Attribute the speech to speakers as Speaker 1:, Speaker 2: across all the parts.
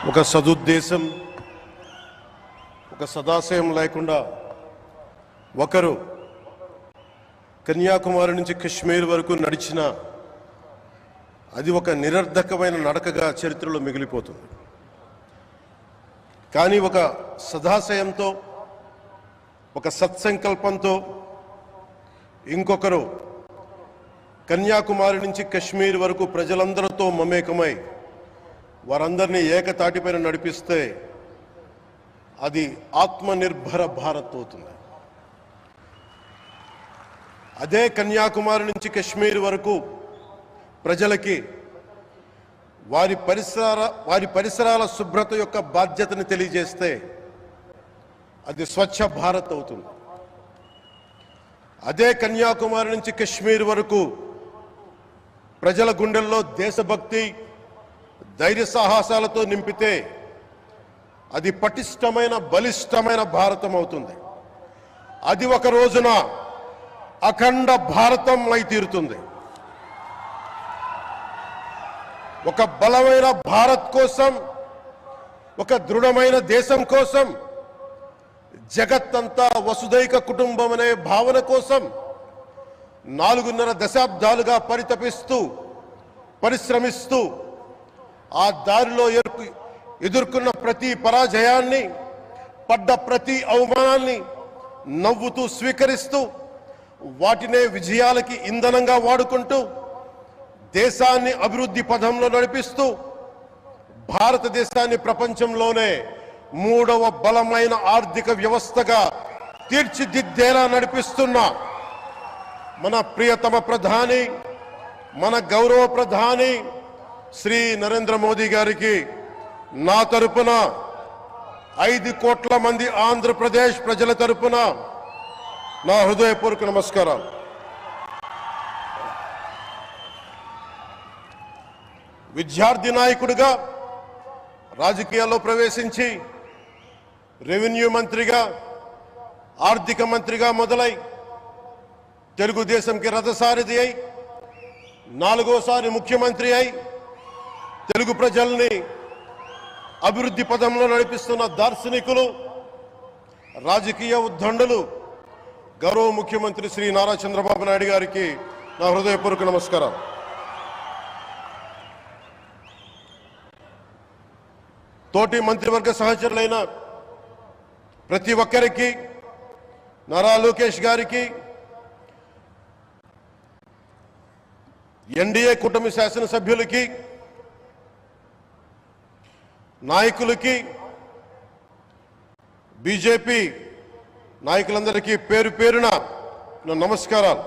Speaker 1: ఒక సదుద్దేశం, ఒక సదాశయం లేకుండా ఒకరు కన్యాకుమారి నుంచి కశ్మీర్ వరకు నడిచిన అది ఒక నిరర్ధకమైన నడకగా చరిత్రలో మిగిలిపోతుంది. కానీ ఒక సదాశయంతో, ఒక సత్సంకల్పంతో ఇంకొకరు కన్యాకుమారి నుంచి కశ్మీర్ వరకు ప్రజలందరితో మమేకమై వారందరినీ ఏకతాటిపైన నడిపిస్తే అది ఆత్మనిర్భర భారత్ అవుతుంది. అదే కన్యాకుమారి నుంచి కశ్మీర్ వరకు ప్రజలకి వారి పరిసరాల శుభ్రత యొక్క బాధ్యతను తెలియజేస్తే అది స్వచ్ఛ భారత్ అవుతుంది. అదే కన్యాకుమారి నుంచి కశ్మీర్ వరకు ప్రజల గుండెల్లో దేశభక్తి, ధైర్య సాహసాలతో నింపితే అది పటిష్టమైన, బలిష్టమైన భారతం అవుతుంది. అది ఒక రోజున అఖండ భారతం అయి తీరుతుంది. ఒక బలమైన భారత్ కోసం, ఒక దృఢమైన దేశం కోసం, జగత్తంతా వసుదైక కుటుంబం అనే భావన కోసం 4.5 దశాబ్దాలుగా పరితపిస్తూ, పరిశ్రమిస్తూ ఆ దారిలో ఎదుర్కొన్న ప్రతి పరాజయాన్ని, పడ్డ ప్రతి అవమానాన్ని నవ్వుతూ స్వీకరిస్తూ, వాటినే విజయాలకి ఇంధనంగా వాడుకుంటూ, దేశాన్ని అభివృద్ధి పథంలో నడిపిస్తూ, భారతదేశాన్ని ప్రపంచంలోనే 3వ బలమైన ఆర్థిక వ్యవస్థగా తీర్చిదిద్దేలా నడిపిస్తున్న మన ప్రియతమ ప్రధాని, మన గౌరవ ప్రధాని శ్రీ నరేంద్ర మోదీ గారికి నా తరపున 5 కోట్ల మంది ఆంధ్రప్రదేశ్ ప్రజల తరపున నా హృదయపూర్వక నమస్కారాలు. విద్యార్థి నాయకుడిగా రాజకీయాల్లో ప్రవేశించి రెవెన్యూ మంత్రిగా, ఆర్థిక మంత్రిగా మొదలై తెలుగుదేశంకి రథసారథి అయి 4వసారి ముఖ్యమంత్రి అయి తెలుగు ప్రజల్ని అభివృద్ధి పదంలో నడిపిస్తున్న దార్శనికులు, రాజకీయ ఉద్దండులు గౌరవ ముఖ్యమంత్రి శ్రీ నారా చంద్రబాబు నాయుడు గారికి నా హృదయపూర్వక నమస్కారం. తోటి మంత్రివర్గ సహచరులైన ప్రతి ఒక్కరికి, నారా లోకేష్ గారికి, ఎన్డీఏ కూటమి శాసనసభ్యులకి, నాయకులకి, బీజేపీ నాయకులందరికీ పేరు పేరున నా నమస్కారాలు.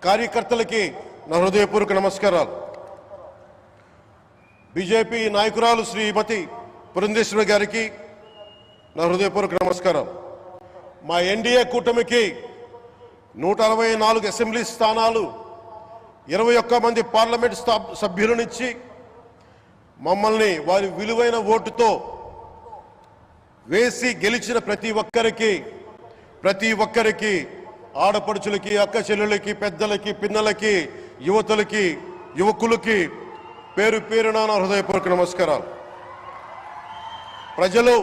Speaker 1: కార్యకర్తలకి నా హృదయపూర్వక నమస్కారాలు. బీజేపీ నాయకురాలు శ్రీమతి పురంధేశ్వరి గారికి నా హృదయపూర్వక నమస్కారాలు. మా ఎన్డీఏ కూటమికి 164 అసెంబ్లీ స్థానాలు, 21 మంది పార్లమెంట్ సభ్యులనిచ్చి మమ్మల్ని వారి విలువైన ఓటుతో వేసి గెలిచిన ప్రతి ఒక్కరికి ఆడపడుచులకి, అక్క చెల్లెలకి, పెద్దలకి, పిన్నలకి, యువతులకి, యువకులకి పేరు పేరున నా హృదయపూర్వక నమస్కారాలు. ప్రజలు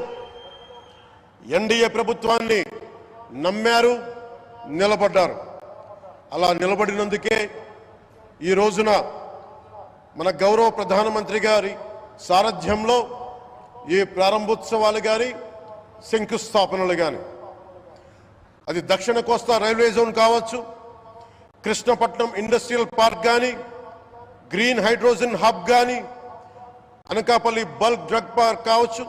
Speaker 1: ఎన్డీఏ ప్రభుత్వాన్ని నమ్మారు, నిలబడ్డారు. అలా నిలబడినందుకే ఈ రోజున మన గౌరవ ప్రధానమంత్రి గారి సారథ్యంలో ఈ ప్రారంభోత్సవాలు కానీ, శంకుస్థాపనలు కానీ, అది దక్షిణ కోస్తా రైల్వే జోన్ కావచ్చు, కృష్ణపట్నం ఇండస్ట్రియల్ పార్క్ కానీ, గ్రీన్ హైడ్రోజన్ హబ్ కానీ, అనకాపల్లి బల్క్ డ్రగ్ పార్క్ కావచ్చు,